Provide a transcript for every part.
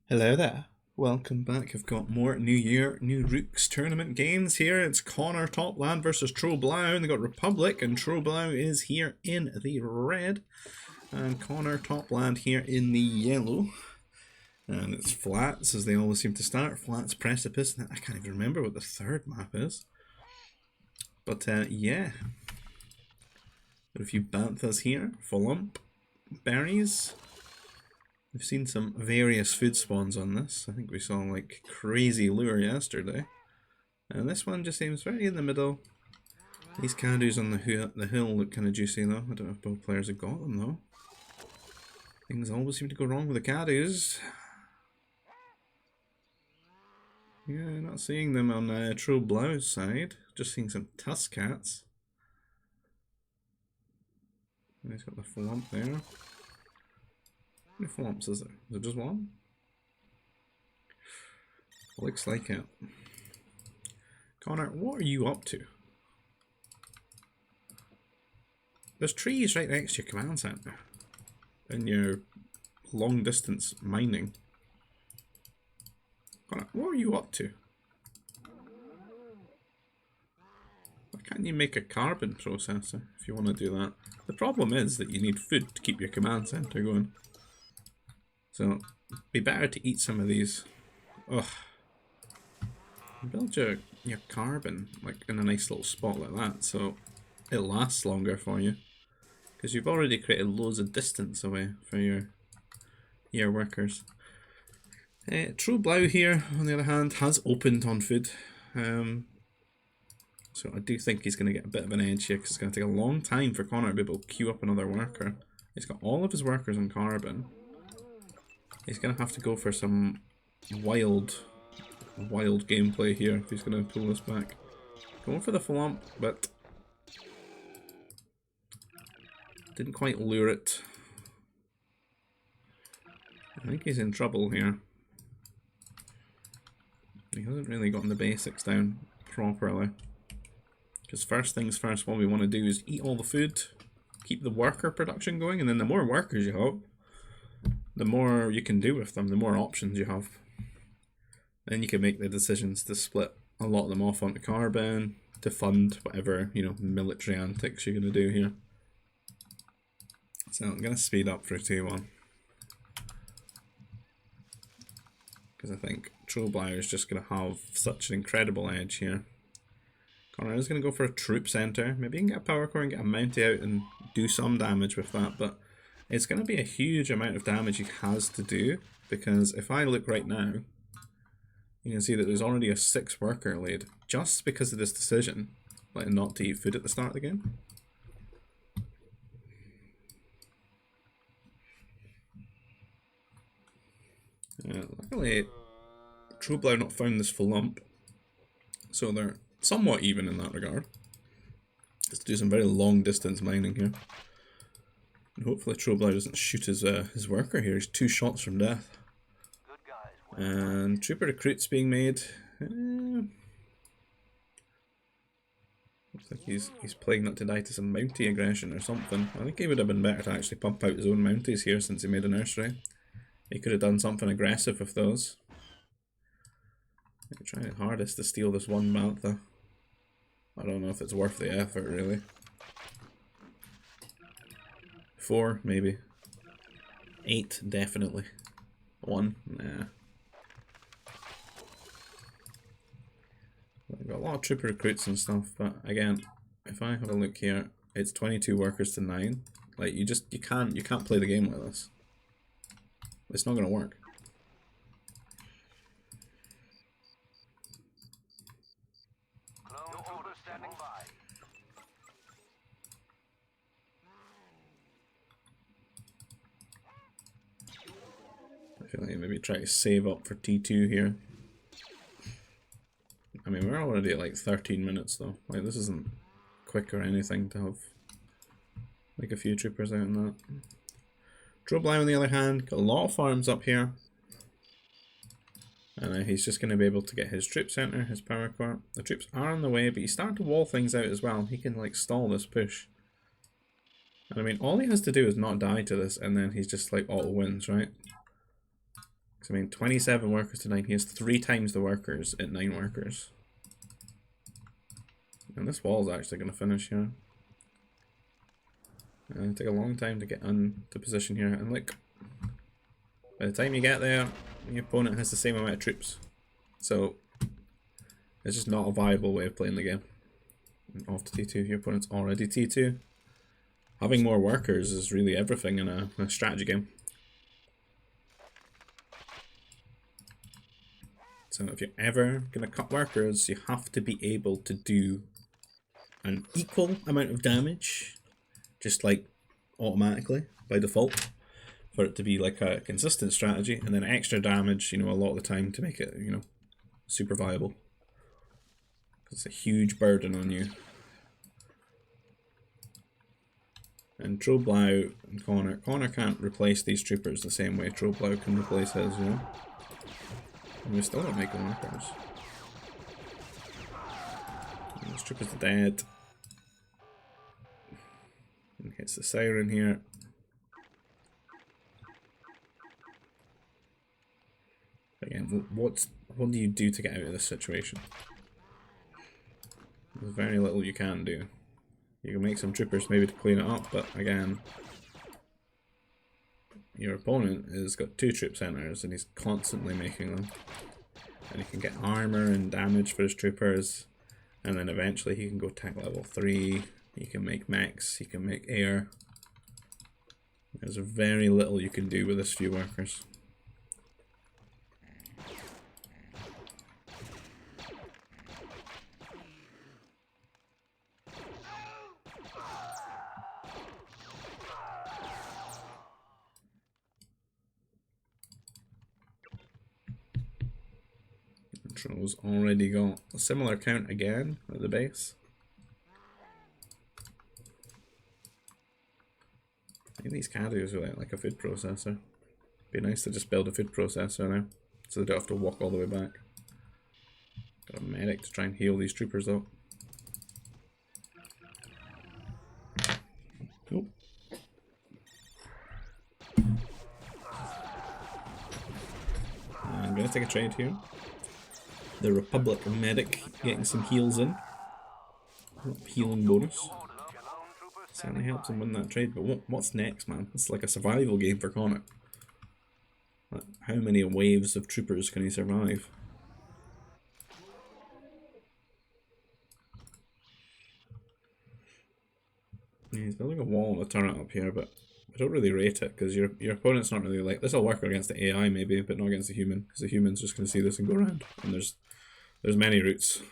Hello there. Welcome back. I've got more New Year, New Rooks tournament games here. It's ConnorTopLad versus TopLad. They got Republic, and TopLad is here in the red, and ConnorTopLad here in the yellow. And it's flats, as they always seem to start. Flats, precipice. I can't even remember what the third map is. But yeah. Got a few banthas here. Fulump, berries. We've seen some various food spawns on this. I think we saw like crazy lure yesterday. And this one just seems very in the middle. These caddies on the hill look kind of juicy though. I don't know if both players have got them though. Things always seem to go wrong with the caddies. Yeah, not seeing them on TopLad's side. Just seeing some Tuskats. And he's got the Fulump there. How many Fulumps is there? Is it just one? Looks like it. Connor, what are you up to? There's trees right next to your command center. And your long distance mining. Connor, what are you up to? Why can't you make a carbon processor if you want to do that? The problem is that you need food to keep your command center going. So, it'd be better to eat some of these. Ugh. Build your carbon like in a nice little spot like that so it lasts longer for you. Because you've already created loads of distance away for your workers. TopLad here, on the other hand, has opened on food. So I do think he's going to get a bit of an edge here because it's going to take a long time for Connor to be able to queue up another worker. He's got all of his workers on carbon. He's going to have to go for some wild gameplay here if he's going to pull this back. Going for the Fulump, but didn't quite lure it. I think he's in trouble here. He hasn't really gotten the basics down properly. Because first things first, what we want to do is eat all the food, keep the worker production going, and then the more workers you have, the more you can do with them, the more options you have. Then you can make the decisions to split a lot of them off onto carbon to fund whatever, military antics you're going to do here. So I'm going to speed up for 2-1. Because I think TopLad is just going to have such an incredible edge here. Connor is going to go for a troop center. Maybe he can get a power core and get a Mountie out and do some damage with that, but it's going to be a huge amount of damage he has to do, because if I look right now, you can see that there's already a 6 worker lead, just because of this decision, like not to eat food at the start of the game. Luckily, TopLad not found this Fulump, so they're somewhat even in that regard. Just to do some very long distance mining here. And hopefully TopLad doesn't shoot his worker here. He's 2 shots from death. And trooper recruits being made. Looks like he's playing not to die to some Mountie aggression or something. I think he would have been better to actually pump out his own Mounties here since he made a nursery. He could have done something aggressive with those. I'm trying his hardest to steal this one Bantha. I don't know if it's worth the effort really. 4 maybe. 8 definitely. 1 nah. I've got a lot of trooper recruits and stuff, but again, if I have a look here, it's 22 workers to 9. Like you can't play the game like this. It's not gonna work. I feel like maybe try to save up for T2 here. I mean, we're already at like 13 minutes though. Like this isn't quick or anything to have like a few troopers out in that. TopLad on the other hand, got a lot of farms up here. And he's just going to be able to get his troop center, his power core. The troops are on the way, but he's starting to wall things out as well. He can like stall this push. And I mean, all he has to do is not die to this, and then he's just like auto wins, right? I mean, 27 workers to 9. He has 3 times the workers at 9 workers. And this wall's actually going to finish here. It'll take a long time to get into position here. And look, by the time you get there, your opponent has the same amount of troops. So, it's just not a viable way of playing the game. And off to T2, your opponent's already T2. Having more workers is really everything in a strategy game. So if you're ever going to cut workers, you have to be able to do an equal amount of damage, just like automatically, by default, for it to be like a consistent strategy, and then extra damage, you know, a lot of the time to make it, you know, super viable. It's a huge burden on you. And TopLad and Connor can't replace these troopers the same way TopLad can replace his, you know? And we still don't make them workers. And this trooper's dead. And hits the siren here. Again, what do you do to get out of this situation? There's very little you can do. You can make some troopers maybe to clean it up, but again, your opponent has got 2 troop centers and he's constantly making them. And he can get armor and damage for his troopers, and then eventually he can go tech level 3, he can make mechs, he can make air. There's very little you can do with this few workers. Control's already got a similar count again at the base. I think these caddies are like a food processor. Be nice to just build a food processor now, so they don't have to walk all the way back. Got a medic to try and heal these troopers though. Cool. I'm gonna take a trade here. The Republic medic getting some heals in. Healing bonus. Certainly helps him win that trade, but what's next, man? It's like a survival game for Connor. Like, how many waves of troopers can he survive? Yeah, he's building a wall and a turret up here, but I don't really rate it, because your opponent's not really like... This will work against the AI maybe, but not against the human, because the human's just going to see this and go around. And there's many routes.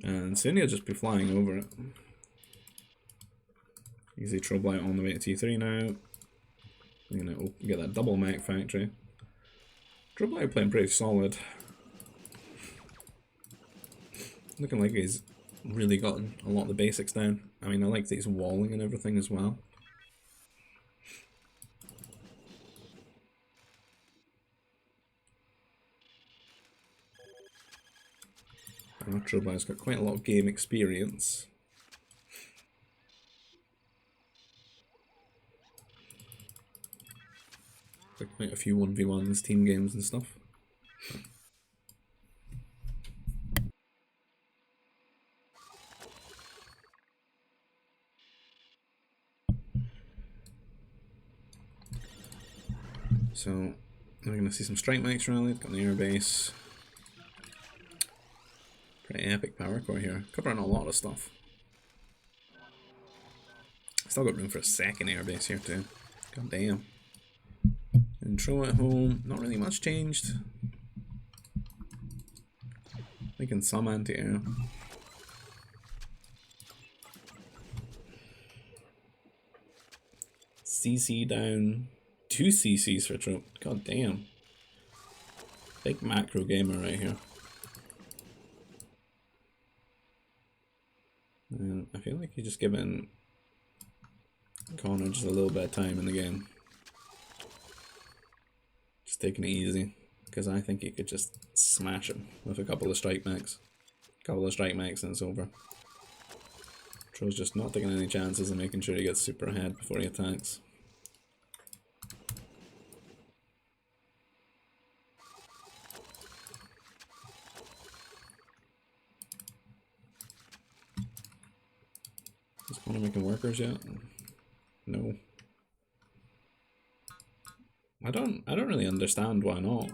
And soon he'll just be flying over it. Easy TopLad on the way to T3 now. You know, get that double mech factory. TopLad playing pretty solid. Looking like he's really gotten a lot of the basics down. I mean, I like that he's walling and everything as well. TopLad's got quite a lot of game experience. Got quite a few 1v1s, team games and stuff. So, we're going to see some strike mechs rally, got an air base. Pretty epic power core here, covering a lot of stuff. Still got room for a second air base here too. God damn. Intro at home, not really much changed. Making some anti-air. CC down. 2 CCs for Trop. God damn. Big macro gamer right here. And I feel like you're just giving Connor just a little bit of time in the game. Just taking it easy. Because I think you could just smash him with a couple of strike mechs. And it's over. Tro's just not taking any chances and making sure he gets super ahead before he attacks. Want to make workers yet? No. I don't really understand why not.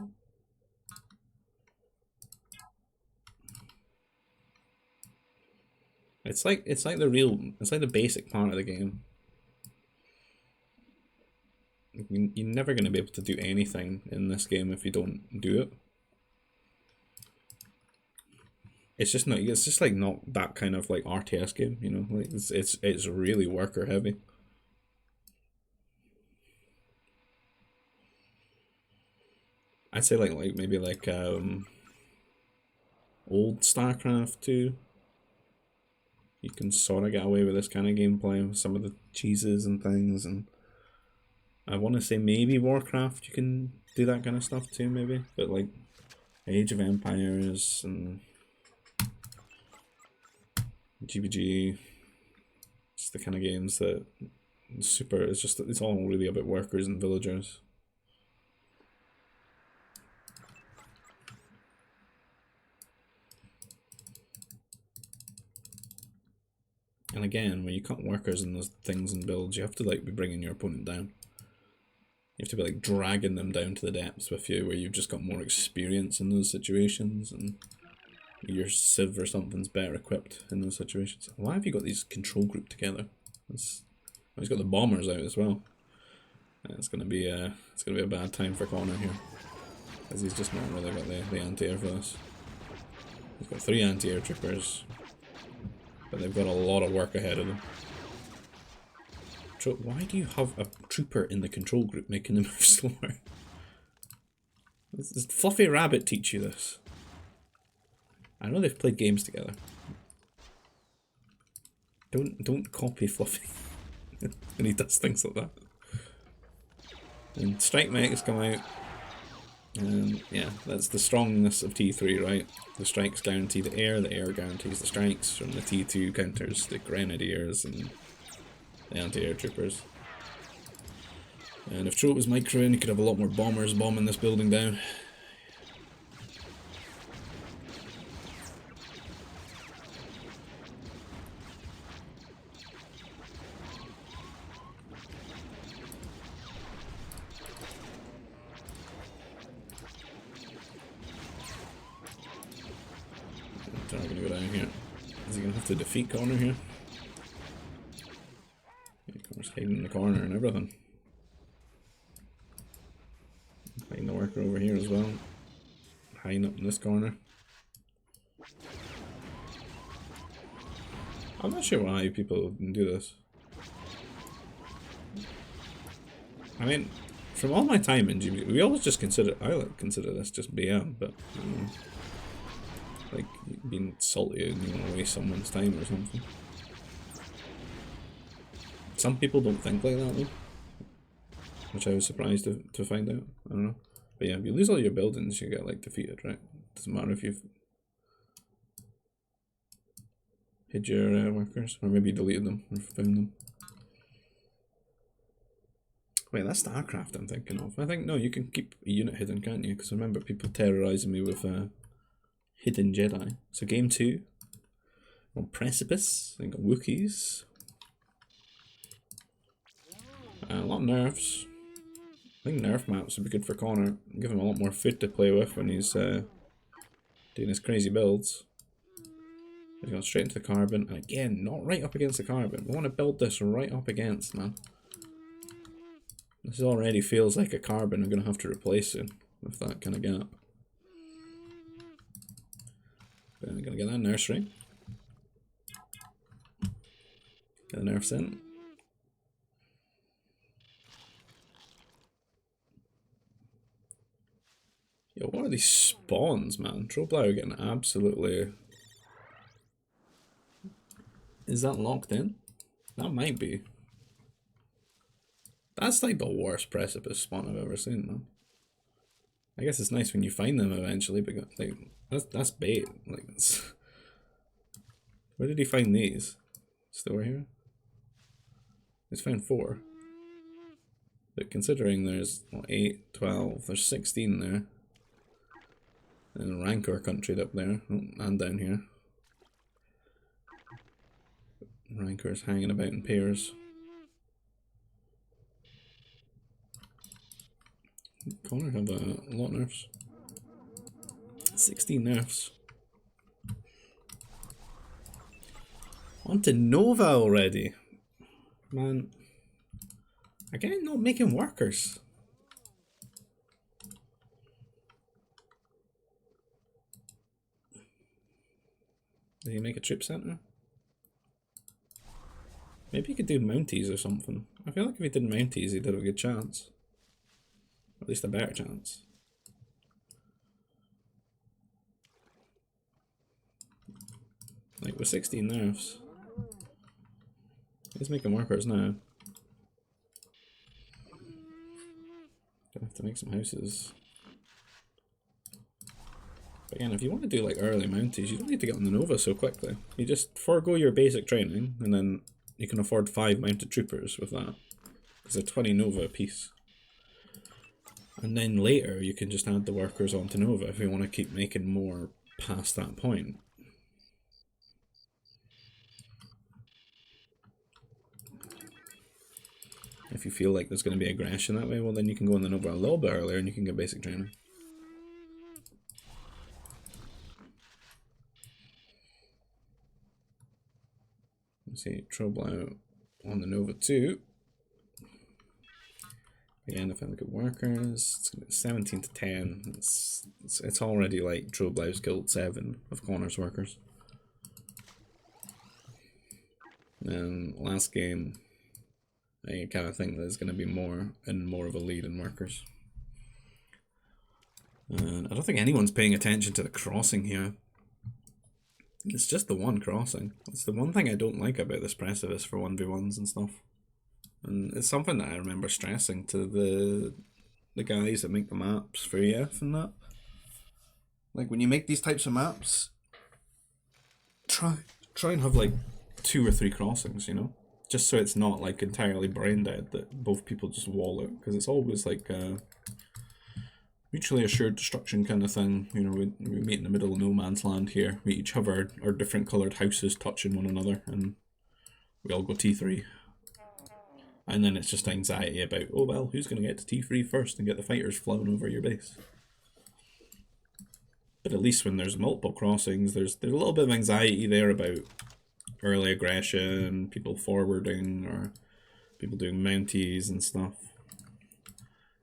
It's like the basic part of the game. You're never going to be able to do anything in this game if you don't do it. It's just not. It's just like not that kind of like RTS game, you know. Like it's really worker heavy. I'd say like maybe like old StarCraft 2. You can sort of get away with this kind of gameplay with some of the cheeses and things, and I want to say maybe Warcraft you can do that kind of stuff too, maybe. But like Age of Empires and GBG, it's the kind of games that it's all really about workers and villagers. And again, when you cut workers and those things and builds, you have to like be bringing your opponent down. You have to be like dragging them down to the depths with you, where you've just got more experience in those situations, and your Civ or something's better equipped in those situations. Why have you got these control group together? He's got the bombers out as well. It's gonna be a bad time for Connor here, because he's just not really got the anti-air for this. He's got 3 anti-air troopers, but they've got a lot of work ahead of them. So why do you have a trooper in the control group making them move slower? Does Fluffy Rabbit teach you this? I know they've played games together. Don't copy Fluffy when he does things like that. And Strike Mechs come out. And yeah, that's the strongness of T3, right? The strikes guarantee the air guarantees the strikes, from the T2 counters the Grenadiers and the anti-air troopers. And if Trope was micro in, you could have a lot more bombers bombing this building down. They're gonna go down here. Is he gonna have to defeat Connor here? Connor's hiding in the corner and everything. Hiding the worker over here as well. Hiding up in this corner. I'm not sure why people do this. I mean, from all my time in GB, we always just consider this just BM, but like being salty and you want to waste someone's time or something. Some people don't think like that though, which I was surprised to find out. I don't know, but yeah, if you lose all your buildings, you get like defeated, right? Doesn't matter if you've hid your workers, or maybe you deleted them or found them. Wait, that's StarCraft I'm thinking of. I think, no, you can keep a unit hidden, can't you? Because I remember people terrorising me with Hidden Jedi. So game 2. On Precipice. I got Wookiees. A lot of nerfs. I think nerf maps would be good for Connor. Give him a lot more food to play with when he's doing his crazy builds. He's going straight into the carbon. And again, not right up against the carbon. We want to build this right up against, man. This already feels like a carbon I'm going to have to replace soon with that kind of gap. But I'm going to get that nursery. Get the nerfs in. Yo, what are these spawns, man? TopLad are getting absolutely... Is that locked in? That might be. That's like the worst precipice spawn I've ever seen, man. I guess it's nice when you find them eventually, but like that's bait. Like, that's... Where did he find these? Still right here? He's found 4. But considering there's 8, 12, there's 16 there. And Rancor country up there, and down here. Rankers hanging about in pairs. Connor have a lot of nerfs. 16 nerfs. On to Nova already. Man. Again, not making workers. Did he make a troop center? Maybe he could do Mounties or something. I feel like if he did Mounties, he'd have a good chance. Or at least a better chance. Like with 16 nerfs. He's making workers now. Gonna have to make some houses. But again, if you want to do like early Mounties, you don't need to get on the Nova so quickly. You just forego your basic training, and then you can afford 5 mounted troopers with that. Because they're 20 Nova a piece. And then later you can just add the workers onto Nova if you want to keep making more past that point. If you feel like there's going to be aggression that way, well then you can go on the Nova a little bit earlier and you can get basic training. Let's see, Trouble out on the Nova 2. Again, if I look at workers, it's going to be 17 to 10. It's already like Troblau's Guild 7 of Connor's workers. And last game, I kind of think there's going to be more of a lead in workers. And I don't think anyone's paying attention to the crossing here. It's just the one crossing. It's the one thing I don't like about this precipice for 1v1s and stuff. And it's something that I remember stressing to the guys that make the maps for EF and that. Like when you make these types of maps, try and have like 2 or 3 crossings, you know? Just so it's not like entirely brain dead that both people just wall it, because it's always like a mutually assured destruction kind of thing. You know, we meet in the middle of no man's land here. We each have our different coloured houses touching one another, and we all go T3. And then it's just anxiety about, oh well, who's going to get to T3 first and get the fighters flown over your base? But at least when there's multiple crossings, there's a little bit of anxiety there about early aggression, people forwarding, or people doing Mounties and stuff.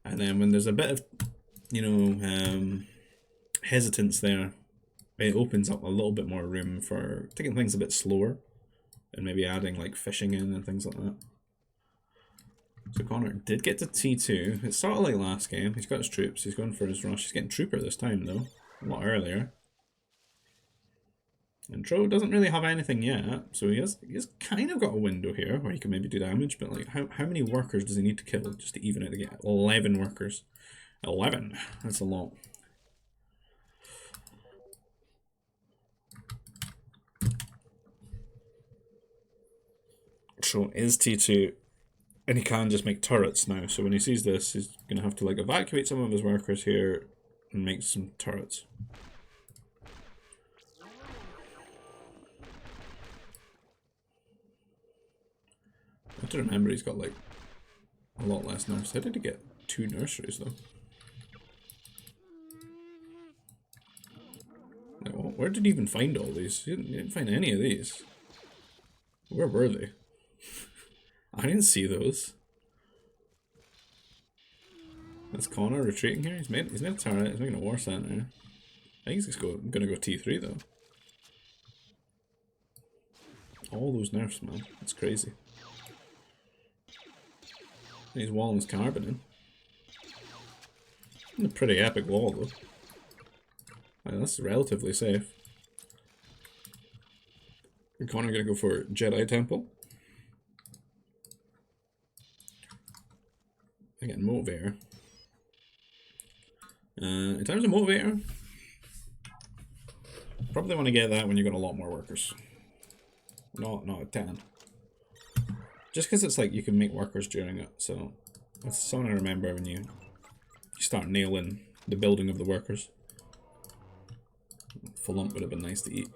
And then when there's a bit of, you know, hesitance there, it opens up a little bit more room for taking things a bit slower and maybe adding like fishing in and things like that. So Connor did get to T2. It's sort of like last game. He's got his troops. He's going for his rush. He's getting Trooper this time though, a lot earlier. And Tro doesn't really have anything yet, so he's kind of got a window here where he can maybe do damage, but like how many workers does he need to kill just to even it to get 11 workers? 11. That's a lot. Tro is T2, and he can just make turrets now, so when he sees this, he's going to have to like evacuate some of his workers here and make some turrets. I have to remember he's got like a lot less nurse. How did he get 2 nurseries though? Like, where did he even find all these? He didn't find any of these. Where were they? I didn't see those. That's Connor retreating here. He's made a turret. He's making a war center. I think he's just gonna go T3 though. All those nerfs, man. That's crazy. He's walling his carbon in. A pretty epic wall though. That's relatively safe. And Connor gonna go for Jedi Temple. Again, Motivator. In terms of Motivator, probably want to get that when you've got a lot more workers. Not a 10. Just because it's like you can make workers during it, so that's something I remember when you start nailing the building of the workers. Full lump would have been nice to eat.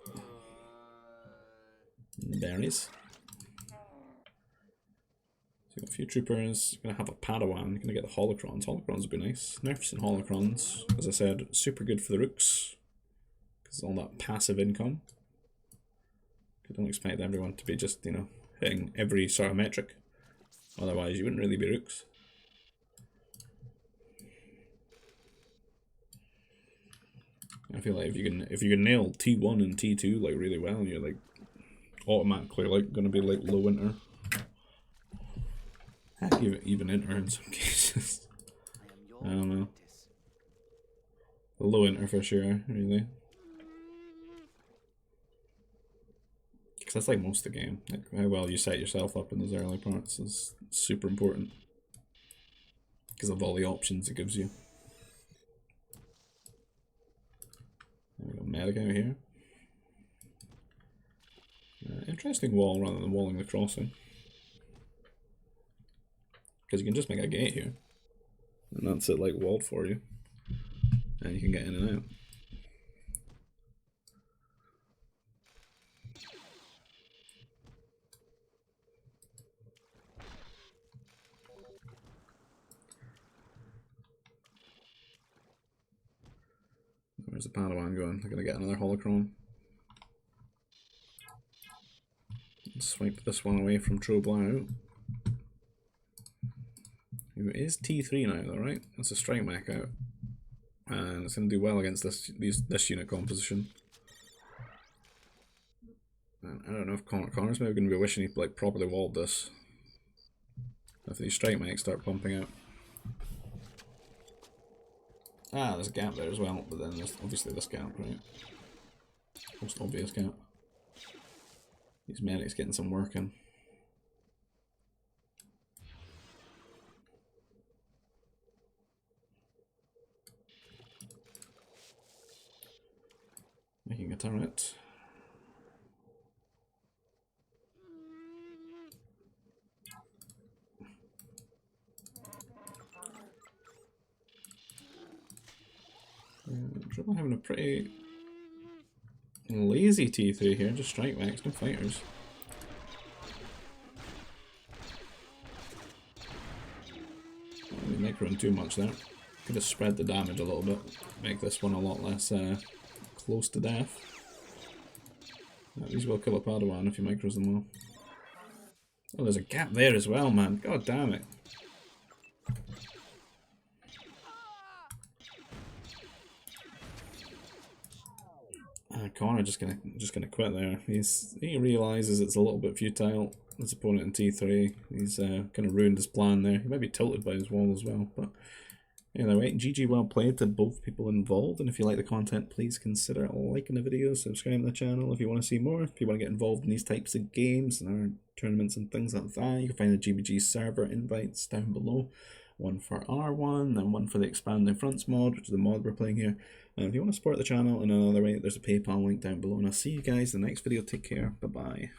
And the berries. So you've got a few troopers, gonna have a Padawan, gonna get the holocrons. Holocrons would be nice. Nerfs and holocrons, as I said, super good for the Rooks. Because all that passive income. I don't expect everyone to be just, you know, hitting every sort of metric. Otherwise you wouldn't really be Rooks. I feel like if you can nail T1 and T2 like really well, you're like automatically like gonna be like low inter. Heck, even inter in some cases. I don't know. Low inter for sure, really. Because that's like most of the game. Like how well you set yourself up in those early parts is super important. Because of all the options it gives you. There we go, medic out here. Interesting wall rather than walling the crossing. Because you can just make a gate here. And that's it like walled for you. And you can get in and out. Where's the Padawan going? They're gonna get another holocron. Swipe this one away from TopLad. Who is T3 now though, right? That's a strike mech out. And it's gonna do well against this unit composition. And I don't know if Connor's maybe gonna be wishing he'd like properly walled this. If these strike mechs start pumping out. Ah, there's a gap there as well, but then there's obviously this gap, right? Most obvious gap. These medics getting some work in. Making a turret. Trouble having a pretty lazy T3 here, just strike mechs, no fighters. Not microing too much there. Could have spread the damage a little bit, make this one a lot less close to death. These will kill a Padawan if you micros them all. Oh, there's a gap there as well, man. God damn it. Connor just gonna quit there. He realizes it's a little bit futile. His opponent in T3. He's kind of ruined his plan there. He might be tilted by his wall as well, but either way, GG well played to both people involved. And if you like the content, please consider liking the video, subscribing to the channel if you want to see more. If you want to get involved in these types of games and our tournaments and things like that, you can find the GBG server invites down below. One for R1 and one for the Expanding Fronts mod, which is the mod we're playing here. And if you want to support the channel in another way, there's a PayPal link down below. And I'll see you guys in the next video. Take care. Bye-bye.